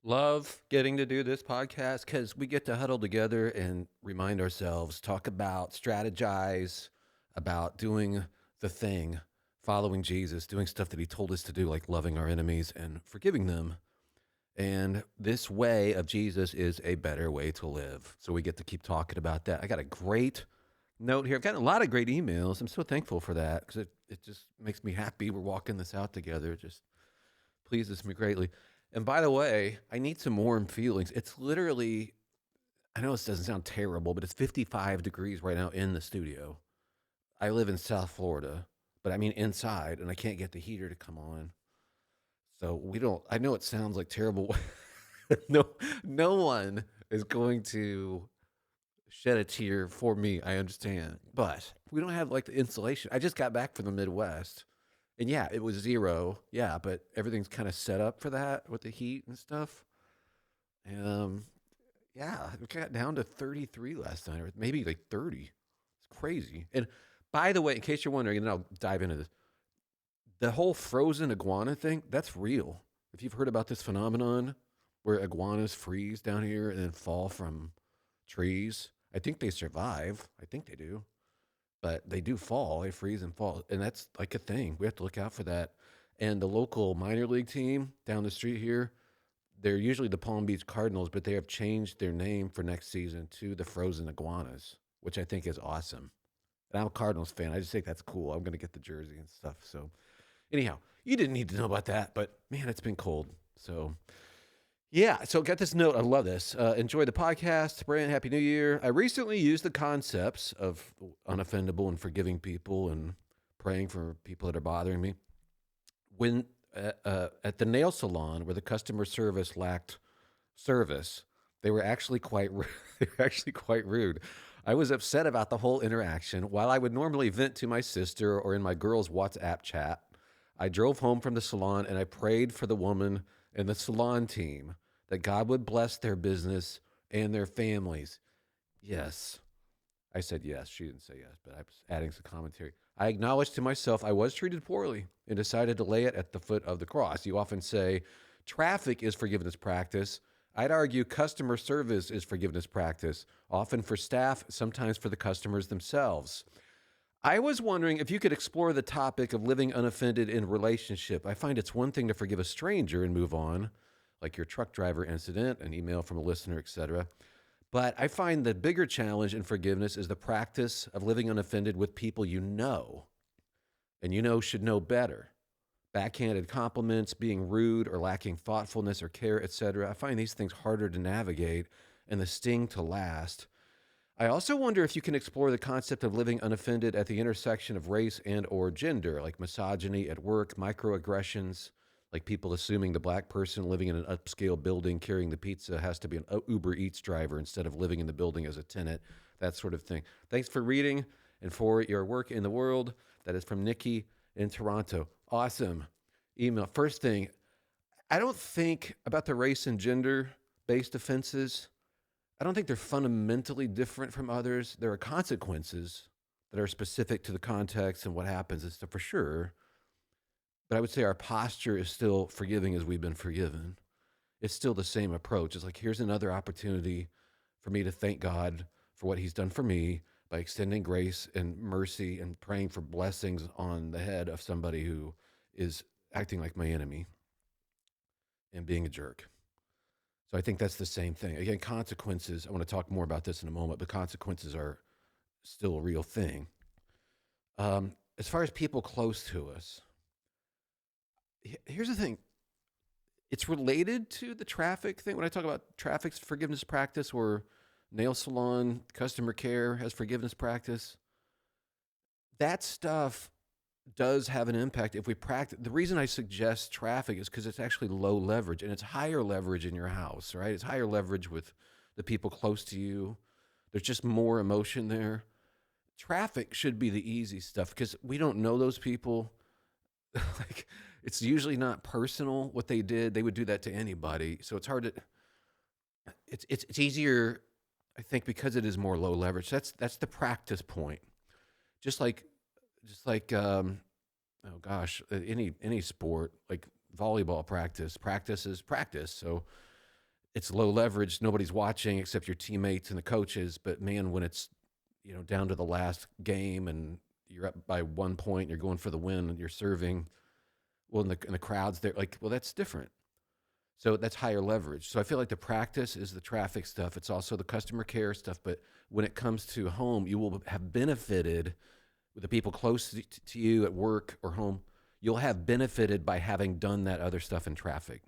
Love getting to do this podcast because we get to huddle together and remind ourselves, talk about, strategize about doing the thing, following Jesus, doing stuff that he told us to do, like loving our enemies and forgiving them. And this way of Jesus is a better way to live. So we get to keep talking about that. I got a great note here. I've gotten a lot of great emails. I'm so thankful for that because it just makes me happy. We're walking this out together. It just pleases me greatly. And by the way, I need some warm feelings. It's literally, I know this doesn't sound terrible, but it's 55 degrees right now in the studio. I live in South Florida, but I mean inside, and I can't get the heater to come on. So we don't, I know it sounds like terrible. no, no one is going to shed a tear for me. I understand. But we don't have like the insulation. I just got back from the Midwest. And yeah, it was zero. Yeah, but everything's kind of set up for that with the heat and stuff. And yeah, it got down to 33 last night, or maybe like 30. It's crazy. And by the way, in case you're wondering, and then I'll dive into this, the whole frozen iguana thing, that's real. If you've heard about this phenomenon where iguanas freeze down here and then fall from trees, I think they survive. I think they do. But they do fall. They freeze and fall. And that's like a thing. We have to look out for that. And the local minor league team down the street here, they're usually the Palm Beach Cardinals, but they have changed their name for next season to the Frozen Iguanas, which I think is awesome. And I'm a Cardinals fan. I just think that's cool. I'm going to get the jersey and stuff. So, anyhow, you didn't need to know about that, but man, it's been cold. So, yeah, so got this note. I love this. Enjoy the podcast. Brant, Happy New Year. I recently used the concepts of unoffendable and forgiving people and praying for people that are bothering me when at the nail salon where the customer service lacked service. They were actually quite they were actually quite rude. I was upset about the whole interaction. While I would normally vent to my sister or in my girls' WhatsApp chat, I drove home from the salon and I prayed for the woman and the salon team that God would bless their business and their families. Yes. I said yes. She didn't say yes, but I was adding some commentary. I acknowledged to myself I was treated poorly and decided to lay it at the foot of the cross. You often say traffic is forgiveness practice. I'd argue customer service is forgiveness practice, often for staff, sometimes for the customers themselves. I was wondering if you could explore the topic of living unoffended in relationship. I find it's one thing to forgive a stranger and move on, like your truck driver incident, an email from a listener, etc. But I find the bigger challenge in forgiveness is the practice of living unoffended with people you know and you know should know better. Backhanded compliments, being rude or lacking thoughtfulness or care, etc. I find these things harder to navigate and the sting to last. I also wonder if you can explore the concept of living unoffended at the intersection of race and or gender, like misogyny at work, microaggressions, like people assuming the black person living in an upscale building carrying the pizza has to be an Uber Eats driver instead of living in the building as a tenant, that sort of thing. Thanks for reading and for your work in the world. That is from Nikki in Toronto. Awesome email. First thing, I don't think about the race and gender based offenses. I don't think they're fundamentally different from others. There are consequences that are specific to the context and what happens and stuff for sure. But I would say our posture is still forgiving as we've been forgiven. It's still the same approach. It's like, here's another opportunity for me to thank God for what he's done for me by extending grace and mercy and praying for blessings on the head of somebody who is acting like my enemy and being a jerk. So I think that's the same thing. Again, consequences, I want to talk more about this in a moment, but consequences are still a real thing. As far as people close to us, here's the thing. It's related to the traffic thing. When I talk about traffic's forgiveness practice or nail salon customer care has forgiveness practice, that stuff does have an impact if we practice. The reason I suggest traffic is because it's actually low leverage and it's higher leverage in your house, right? It's higher leverage with the people close to you. There's just more emotion there. Traffic should be the easy stuff because we don't know those people. Like, it's usually not personal what they did. They would do that to anybody. So it's hard to, it's easier, I think, because it is more low leverage. That's the practice point. Just like oh gosh, any sport like volleyball practice is practice. So It's low leverage. Nobody's watching except your teammates and the coaches. But man, when it's down to the last game and you're up by 1 point, you're going for the win, and you're serving. Well, and the crowd's there. Like, well, that's different. So that's higher leverage. So I feel like the practice is the traffic stuff. It's also the customer care stuff. But when it comes to home, you will have benefited with the people close to you at work or home. You'll have benefited by having done that other stuff in traffic,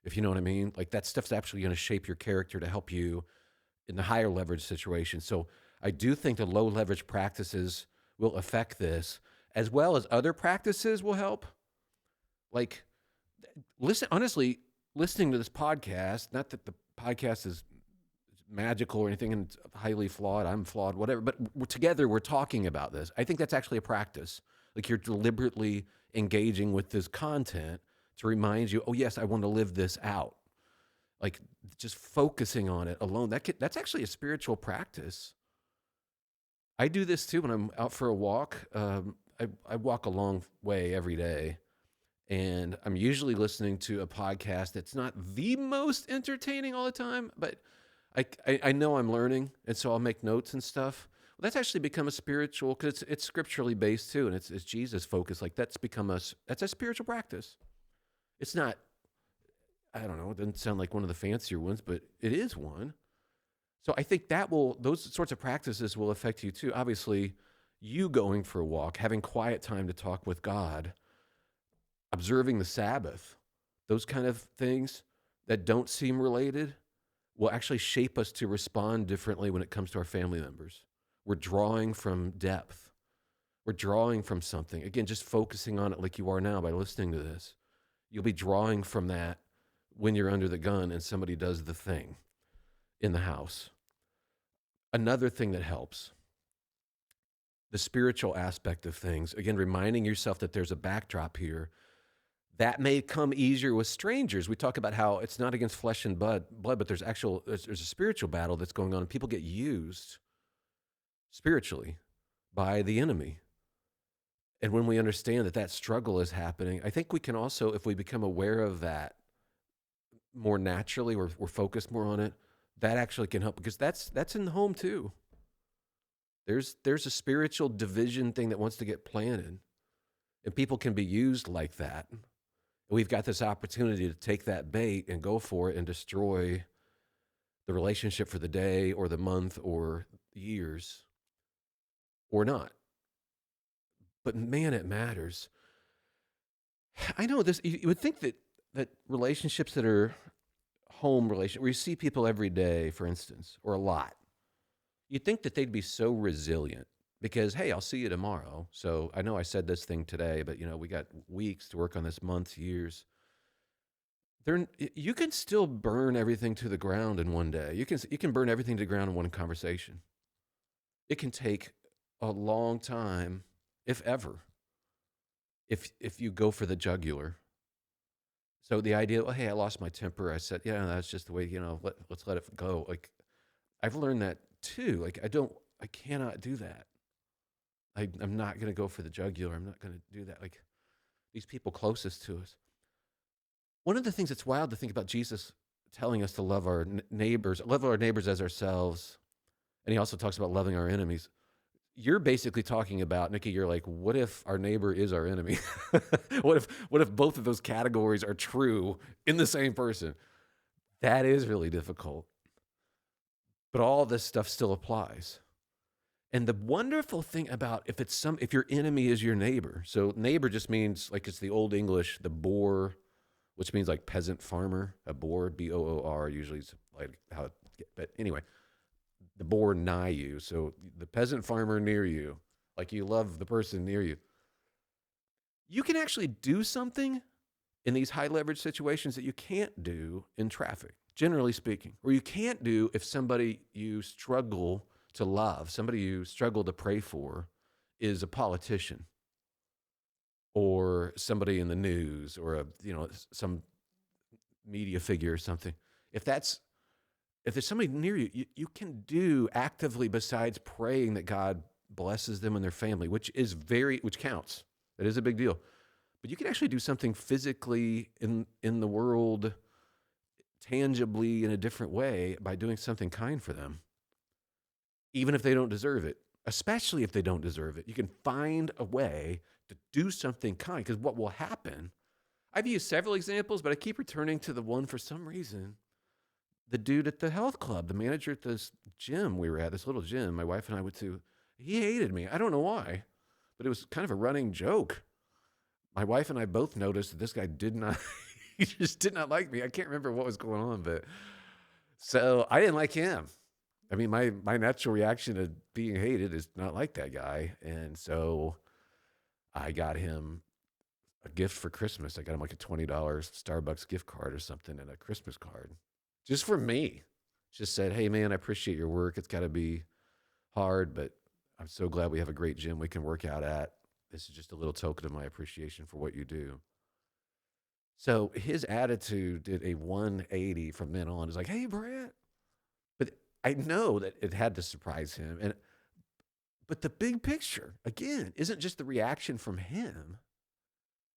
if you know what I mean. Like that stuff's actually going to shape your character to help you in the higher leverage situation. So I do think the low leverage practices will affect this, as well as other practices will help. Like, listen, honestly, listening to this podcast, not that the podcast is magical or anything and it's highly flawed, I'm flawed, whatever, but together we're talking about this. I think that's actually a practice. Like you're deliberately engaging with this content to remind you, oh, yes, I want to live this out. Like just focusing on it alone, that's actually a spiritual practice. I do this too when I'm out for a walk. I walk a long way every day, and I'm usually listening to a podcast that's not the most entertaining all the time, but I know I'm learning, and so I'll make notes and stuff. Well, that's actually become a spiritual, because it's scripturally based too, and it's Jesus focused. Like that's a spiritual practice. It's not, I don't know, it doesn't sound like one of the fancier ones, but it is one. So I think those sorts of practices will affect you too. Obviously, you going for a walk, having quiet time to talk with God, observing the Sabbath, those kind of things that don't seem related will actually shape us to respond differently when it comes to our family members. We're drawing from depth. We're drawing from something. Again, just focusing on it like you are now by listening to this. You'll be drawing from that when you're under the gun and somebody does the thing in the house. Another thing that helps, the spiritual aspect of things. Again, reminding yourself that there's a backdrop here. That may come easier with strangers. We talk about how it's not against flesh and blood, but there's a spiritual battle that's going on, and people get used spiritually by the enemy. And when we understand that struggle is happening, I think we can also, if we become aware of that more naturally, we're focused more on it, that actually can help, because that's in the home too. There's a spiritual division thing that wants to get planted, and people can be used like that. We've got this opportunity to take that bait and go for it and destroy the relationship for the day or the month or years, or not. But man, it matters. I know this. You would think that relationships that are home relationships, where you see people every day, for instance, or a lot, you'd think that they'd be so resilient because, hey, I'll see you tomorrow. So I know I said this thing today, but we got weeks to work on this, months, years. You can still burn everything to the ground in one day. You can burn everything to the ground in one conversation. It can take a long time, if ever, if you go for the jugular. So the idea, oh, hey, I lost my temper. I said, yeah, that's just the way, let's let it go. Like, I've learned that too. Like, I cannot do that. I'm not going to go for the jugular. I'm not going to do that. Like, these people closest to us. One of the things that's wild to think about Jesus telling us to love our neighbors as ourselves. And he also talks about loving our enemies. You're basically talking about, Nikki, you're like, what if our neighbor is our enemy? What if both of those categories are true in the same person? That is really difficult. But all this stuff still applies. And the wonderful thing about if your enemy is your neighbor, so neighbor just means, like, it's the Old English, the boor, which means like peasant farmer, a boor, B-O-O-R, usually is like how it, but anyway, the boor nigh you. So the peasant farmer near you, like you love the person near you. You can actually do something in these high leverage situations that you can't do in traffic, generally speaking, or you can't do if somebody you struggle to love, somebody you struggle to pray for is a politician or somebody in the news or some media figure or something. If there's somebody near you, you can do actively besides praying that God blesses them and their family, which counts. That is a big deal. But you can actually do something physically in the world tangibly in a different way by doing something kind for them, even if they don't deserve it, especially if they don't deserve it. You can find a way to do something kind, because what will happen, I've used several examples, but I keep returning to the one for some reason. The dude at the health club, the manager at this gym we were at, this little gym my wife and I went to, he hated me. I don't know why, but it was kind of a running joke. My wife and I both noticed that this guy did not, he just did not like me. I can't remember what was going on, but so I didn't like him. I mean, my natural reaction to being hated is not like that guy. And so I got him a gift for Christmas. I got him like a $20 Starbucks gift card or something and a Christmas card just for me. Just said, hey, man, I appreciate your work. It's got to be hard, but I'm so glad we have a great gym we can work out at. This is just a little token of my appreciation for what you do. So his attitude did a 180 from then on. It's like, hey, Brant. But I know that it had to surprise him. But the big picture, again, isn't just the reaction from him.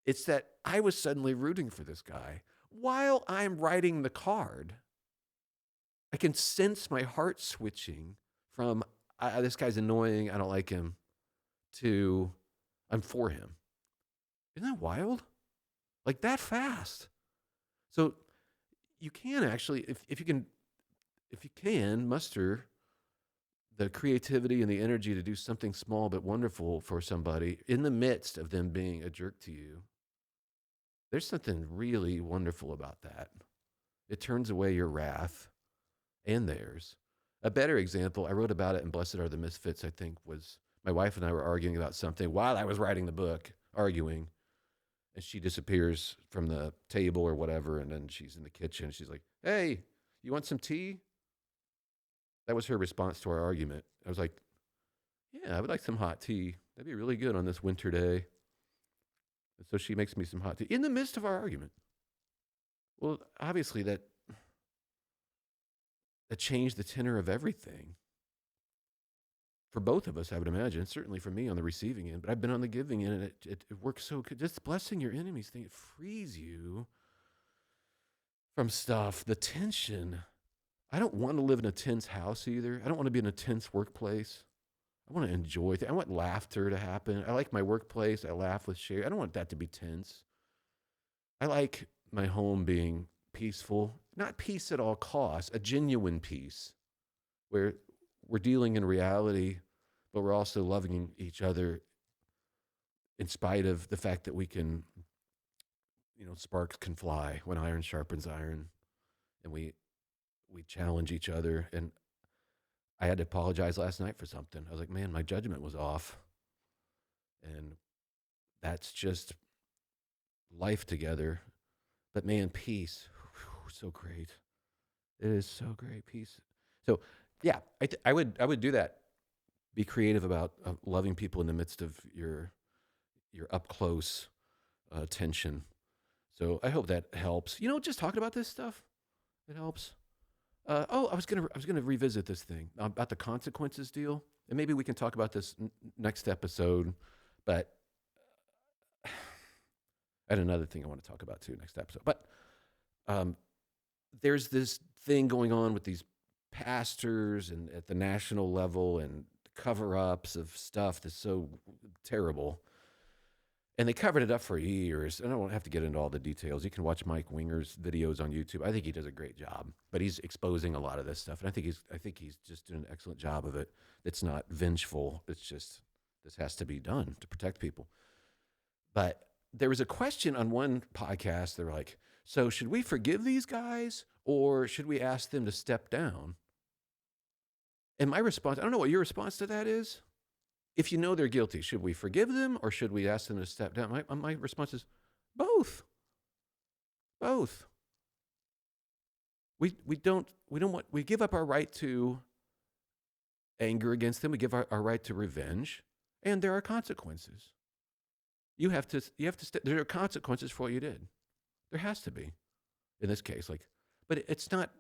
It's that I was suddenly rooting for this guy. While I'm writing the card, I can sense my heart switching from this guy's annoying, I don't like him, to I'm for him. Isn't that wild? Like that fast. So you can actually, if you can muster the creativity and the energy to do something small but wonderful for somebody in the midst of them being a jerk to you, there's something really wonderful about that. It turns away your wrath and theirs. A better example, I wrote about it in Blessed Are the Misfits, I think, was my wife and I were arguing about something while I was writing the book, arguing, and she disappears from the table or whatever, and then she's in the kitchen. She's like, hey, you want some tea? That was her response to our argument. I was like, yeah, I would like some hot tea. That'd be really good on this winter day. And so she makes me some hot tea in the midst of our argument. Well, obviously that changed the tenor of everything. For both of us, I would imagine, certainly for me on the receiving end, but I've been on the giving end, and it works so good. Just blessing your enemies thing, it frees you from stuff, the tension. I don't want to live in a tense house either. I don't want to be in a tense workplace. I want to enjoy things. I want laughter to happen. I like my workplace. I laugh with Sherry. I don't want that to be tense. I like my home being peaceful, not peace at all costs, a genuine peace where we're dealing in reality, but we're also loving each other in spite of the fact that we can, sparks can fly when iron sharpens iron, and we challenge each other. And I had to apologize last night for something. I was like, man, my judgment was off. And that's just life together. But man, peace, so great. It is so great, peace. So yeah, I would do that. Be creative about loving people in the midst of your up close tension. So I hope that helps. Just talking about this stuff, it helps. I was gonna revisit this thing about the consequences deal, and maybe we can talk about this next episode. But I had another thing I want to talk about too next episode. But there's this thing going on with these pastors and at the national level and cover-ups of stuff that's so terrible. And they covered it up for years. And I don't have to get into all the details. You can watch Mike Winger's videos on YouTube. I think he does a great job, but he's exposing a lot of this stuff. And I think he's just doing an excellent job of it. It's not vengeful. It's just, this has to be done to protect people. But there was a question on one podcast. They were like, so should we forgive these guys or should we ask them to step down? And my response, I don't know what your response to that is. If you know they're guilty, should we forgive them or should we ask them to step down? My response is both. Both. We give up our right to anger against them. We give our right to revenge, and there are consequences. There are consequences for what you did. There has to be, in this case. But it's not.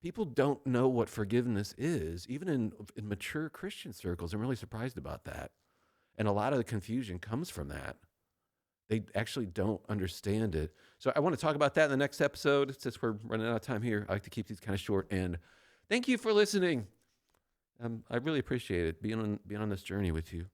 People don't know what forgiveness is, even in mature Christian circles. I'm really surprised about that. And a lot of the confusion comes from that they actually don't understand it. So I want to talk about that in the next episode. Since we're running out of time here, I like to keep these kind of short. And thank you for listening. I really appreciate it being on this journey with you.